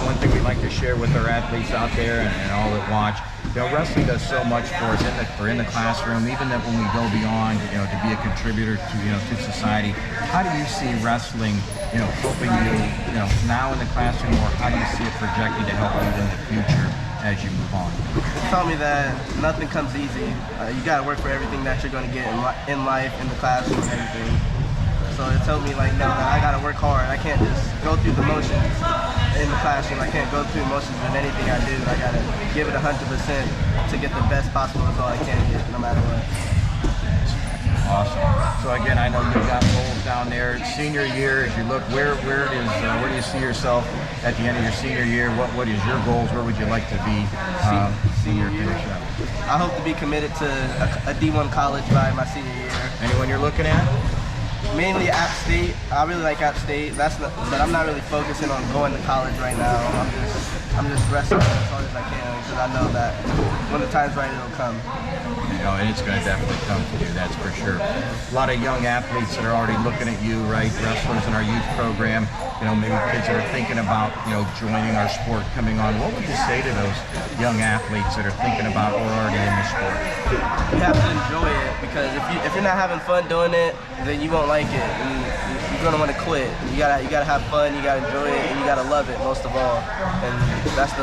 one thing we like to share with our athletes out there and all that watch, wrestling does so much for us in the classroom, even that when we go beyond, to be a contributor to society. How do you see wrestling, helping you, now in the classroom, or how do you see it projecting to help you in the future as you move on? It taught me that nothing comes easy. You got to work for everything that you're going to get in life, in the classroom, and everything. So it told me that I gotta work hard. I can't just go through the motions in the classroom. I can't go through motions in anything I do. I gotta give it 100% to get the best possible result I can get, no matter what. Awesome. So again, I know you've got goals down there. Senior year, as you look, where do you see yourself at the end of your senior year? What is your goals? Where would you like to be senior finish up? I hope to be committed to a D1 college by my senior year. Anyone you're looking at? Mainly App State. I really like App State. But I'm not really focusing on going to college right now. I'm just wrestling as hard as I can because I know that when the time's right, it'll come. And it's going to definitely come to you, that's for sure. A lot of young athletes that are already looking at you, right? Wrestlers in our youth program. Maybe kids that are thinking about, joining our sport, coming on. What would you say to those young athletes that are thinking about or already in the sport? You have to enjoy it because if you're not having fun doing it, then you won't like it. And you're gonna want to quit. You gotta have fun. You gotta enjoy it, and you gotta love it most of all. And that's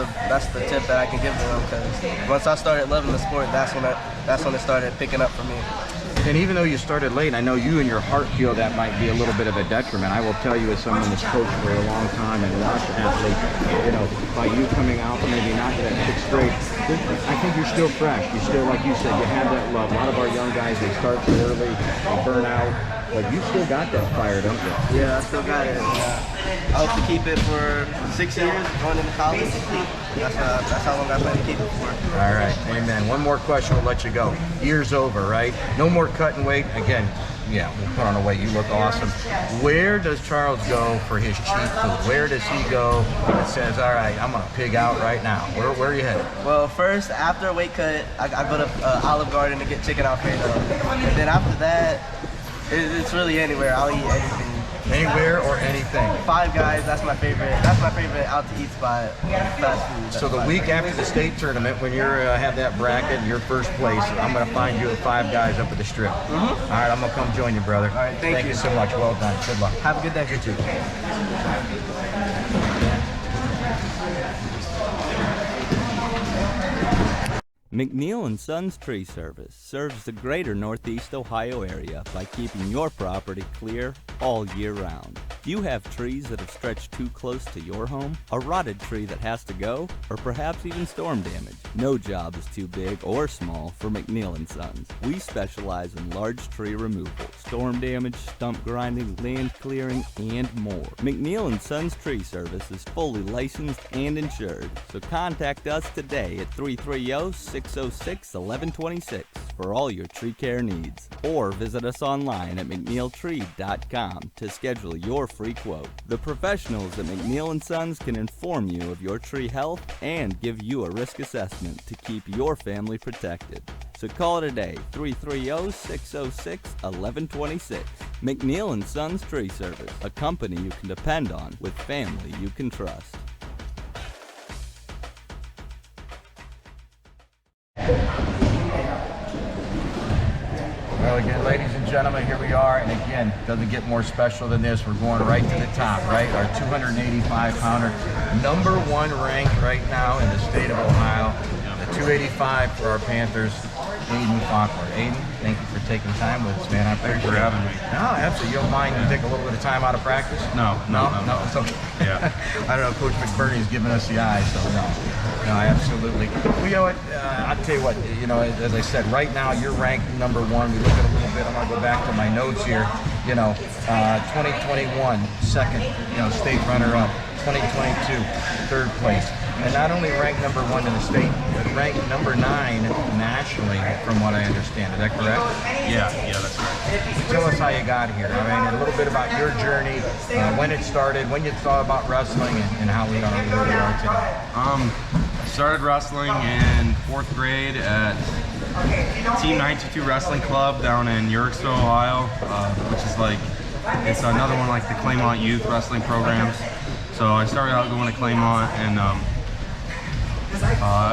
the tip that I can give to them because once I started loving the sport, that's when it started picking up for me. And even though you started late, I know you and your heart feel that might be a little bit of a detriment. I will tell you as someone that's coached for a long time and watched athletes, by you coming out, maybe not that 6th grade, I think you're still fresh. You still, like you said, you have that love. A lot of our young guys, they start too early, they burn out, but you still got that fire, don't you? Yeah, I still got it. I hope to keep it for 6 years, going into college. That's how long I plan to keep it for. All right, amen. One more question, we'll let you go. Year's over, right? No more cutting weight. Again, we'll put on a weight. You look awesome. Where does Charles go for his cheat food? Where does he go that says, all right, I'm going to pig out right now? Where are you headed? Well, first, after a weight cut, I go to Olive Garden to get chicken Alfredo. And then after that, it's really anywhere. I'll eat anything. Anywhere or anything? Five Guys, that's my favorite out to eat spot. Fast food. So the week after the state tournament, when you're have that bracket and you're first place, I'm going to find you at Five Guys up at the Strip. All right, I'm going to come join you, brother. All right, thank you so much. Well done. Good luck. Have a good day. You too. McNeill and Sons Tree Service serves the greater Northeast Ohio area by keeping your property clear all year round. Do you have trees that have stretched too close to your home? A rotted tree that has to go? Or perhaps even storm damage? No job is too big or small for McNeill and Sons. We specialize in large tree removal, storm damage, stump grinding, land clearing, and more. McNeill and Sons Tree Service is fully licensed and insured, so contact us today at 330-606-1126 for all your tree care needs, or visit us online at mcneilltree.com to schedule your free quote. The professionals at McNeill and Sons can inform you of your tree health and give you a risk assessment to keep your family protected. So call today, 330-606-1126. McNeill and Sons Tree Service, a company you can depend on with family you can trust. Well, again, ladies and gentlemen, here we are, and again, doesn't get more special than this. We're going right to the top, right? Our 285-pounder, number one ranked right now in the state of Ohio. The 285 for our Panthers, Aiden Faulkner. Aiden, thank you for taking time with us, man. I appreciate it. Thanks for having me. No, absolutely. You don't mind you take a little bit of time out of practice? No, it's okay. Yeah. I don't know, Coach McBurney's giving us the eye, so no, absolutely. Well, you know what, I'll tell you what, you know, as I said, right now you're ranked number one. We look at a little bit, I'm going to go back to my notes here. You know, 2021, second, you know, state runner-up. 2022, third place. And not only ranked number one in the state, but ranked number 9 nationally, from what I understand. Is that correct? Yeah, that's right. Tell us how you got here. I mean, a little bit about your journey, when it started, when you thought about wrestling, and how we are where we are today. I started wrestling in 4th grade at Team 922 Wrestling Club down in Yorksville, Ohio, which is like, it's another one like the Claymont Youth Wrestling programs. So I started out going to Claymont, and I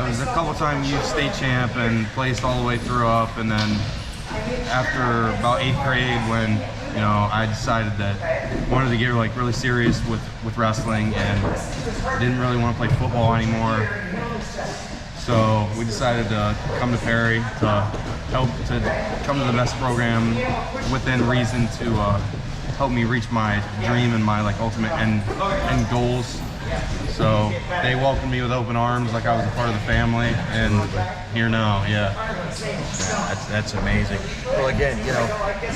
was a couple-time youth state champ and placed all the way through up. And then after about 8th grade, when I decided that I wanted to get like really serious with wrestling and didn't really want to play football anymore, so we decided to come to Perry to help to come to the best program within reason to help me reach my dream and my like ultimate end goals. So they welcomed me with open arms, like I was a part of the family, and here now, That's amazing. Well, again,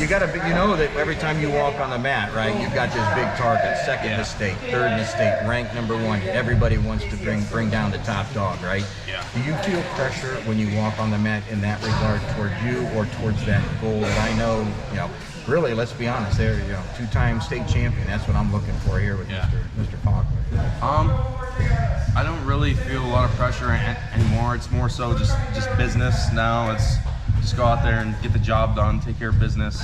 you got to, that every time you walk on the mat, right, you've got this big target, second in the state, third in the state, ranked number 1. Everybody wants to bring down the top dog, right? Yeah. Do you feel pressure when you walk on the mat in that regard towards you or towards that goal that I know, really, let's be honest, they're 2-time state champion. That's what I'm looking for here with Mr. Faulkner. I don't really feel a lot of pressure anymore. It's more so just business now. It's just go out there and get the job done, take care of business.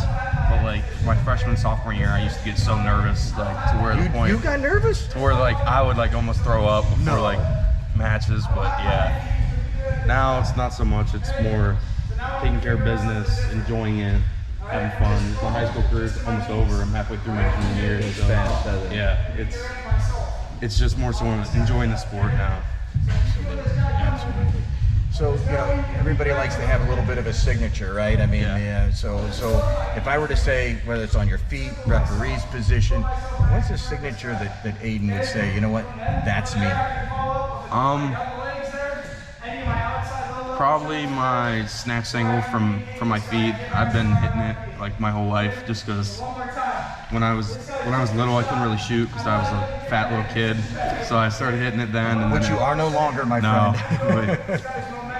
But like my freshman, sophomore year, I used to get so nervous, like to where the point. You got nervous? To where like I would like almost throw up before like matches. But yeah, now it's not so much. It's more taking care of business, enjoying it, having fun. My high school career is almost over. I'm halfway through my junior year. It's fast, doesn't it? Yeah, it's just more so enjoying the sport now. Absolutely. So, everybody likes to have a little bit of a signature, right? I mean, so if I were to say, whether it's on your feet, referee's position, what's the signature that Aiden would say, you know what, that's me? Probably my snatch single from my feet. I've been hitting it like my whole life, just because when I was little, I couldn't really shoot because I was a fat little kid. So I started hitting it then. And Which then you are no longer, my friend.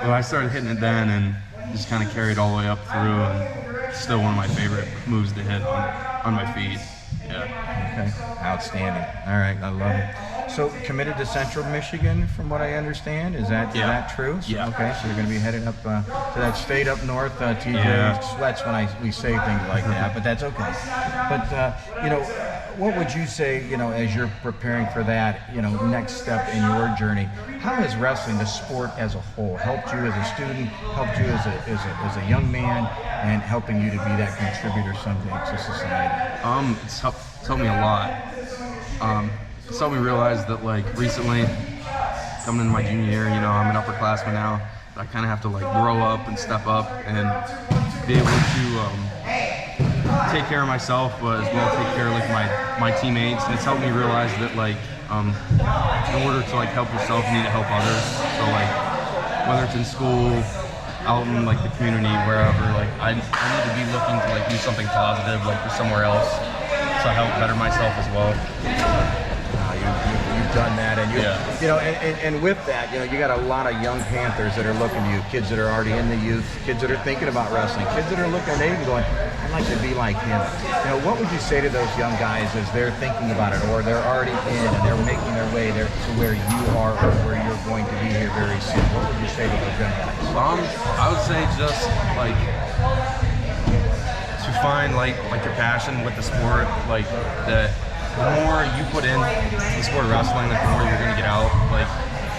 No. I started hitting it then and just kind of carried all the way up through, and it's still one of my favorite moves to hit on my feet. Yeah. Okay. Outstanding. All right, I love it. So committed to Central Michigan, from what I understand. Is that true? So, yeah. Okay, so you're going to be headed up to that state up north. TJ sweats when we say things like that, but that's okay. But what would you say, as you're preparing for that, next step in your journey? How has wrestling, the sport as a whole, helped you as a student, helped you as a young man, and helping you to be that contributor someday to society? It's helped me a lot. It's helped me realize that, like, recently, coming into my junior year, I'm an upperclassman now, I kind of have to like grow up and step up and be able to take care of myself, but as well take care of like my teammates. And it's helped me realize that like in order to like help yourself, you need to help others. So like whether it's in school, out in like the community, wherever, like I need to be looking to like do something positive like for somewhere else to help better myself as well. You've done that, and you know, and with that, you know, you got a lot of young Panthers that are looking to you, kids that are already in the youth, kids that are thinking about wrestling, kids that are looking at Nate and going, I'd like to be like him. You know, what would you say to those young guys as they're thinking about it, or they're already in and they're making their way there to where you are or where you're going to be here very soon? What would you say to those young guys? I would say just like to find like your passion with the sport, like that. The more you put in the sport of wrestling, like the more you're gonna get out. Like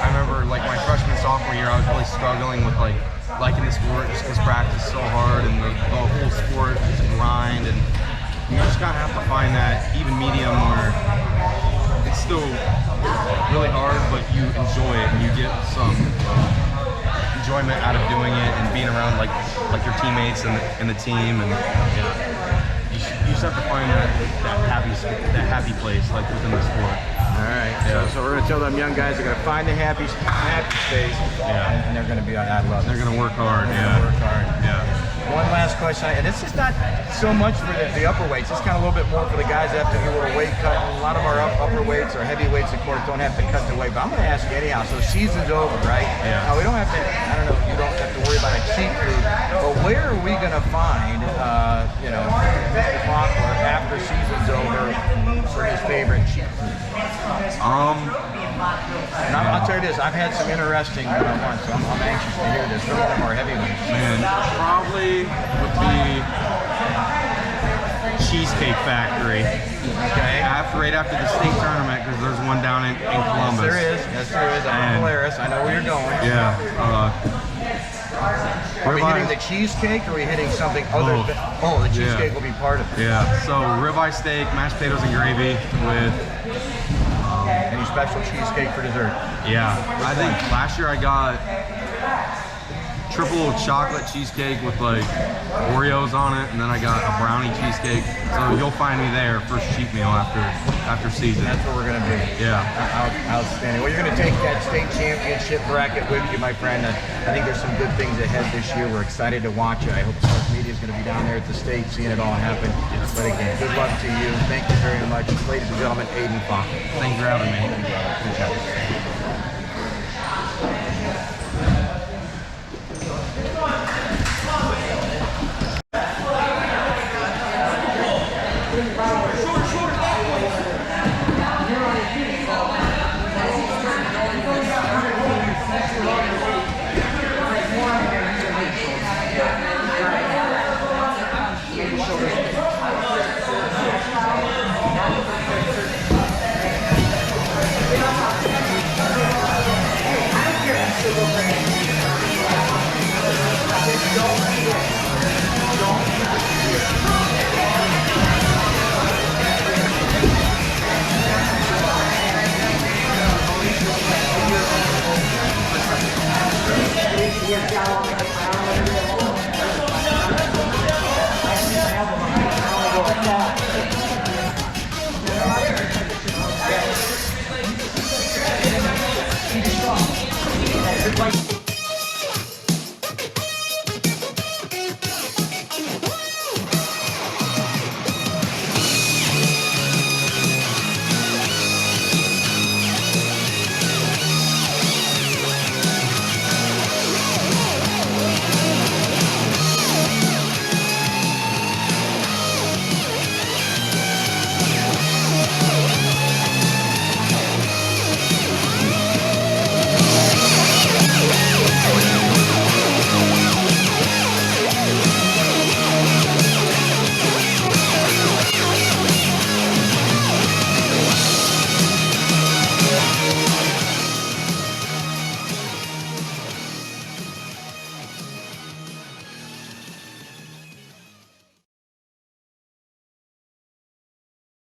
I remember, like my freshman, sophomore year, I was really struggling with like liking the sport just because practice is so hard and the whole sport is a grind, and you just gotta have to find that even medium where it's still really hard, but you enjoy it and you get some enjoyment out of doing it and being around like your teammates and the team, and you just have to find that happy place like within the sport. All right. Yeah. So we're gonna tell them young guys they're gonna find the happy space. Yeah. And they're gonna be on that level. They're gonna work hard. Work hard. Yeah. One last question, and this is not so much for the upper weights. It's kind of a little bit more for the guys that have to do a little weight cut. A lot of our upper weights or heavy weights, of course, don't have to cut the weight. But I'm going to ask you anyhow. So season's over, right? Yeah. Now we don't have to. I don't know. You don't have to worry about a cheat food. But where are we going to find, Mr. Clockwork after season's over for his favorite cheat food? And I'll tell you this, I've had some interesting ones, so I'm anxious to hear this. Some of them are heavyweights. Man, probably would be Cheesecake Factory. Okay. Right after the state tournament, because there's one down in Columbus. Yes, there is. I'm Polaris. I know where you're going. Yeah. Are we hitting the cheesecake, or are we hitting something other than... Oh, the cheesecake will be part of it. Yeah. So ribeye steak, mashed potatoes and gravy with... Any special cheesecake for dessert? Yeah. I think last year I got triple chocolate cheesecake with like Oreos on it, and then I got a brownie cheesecake. So you'll find me there first cheat meal after season. That's where we're gonna be. Yeah. Outstanding. Well, you're gonna take that state championship bracket with you, my friend. I think there's some good things ahead this year. We're excited to watch it. I hope sports media is gonna be down there at the state, seeing it all happen. But again, good luck to you. Thank you very much, ladies and gentlemen. Aiden Falk. Thanks for having me. Good job.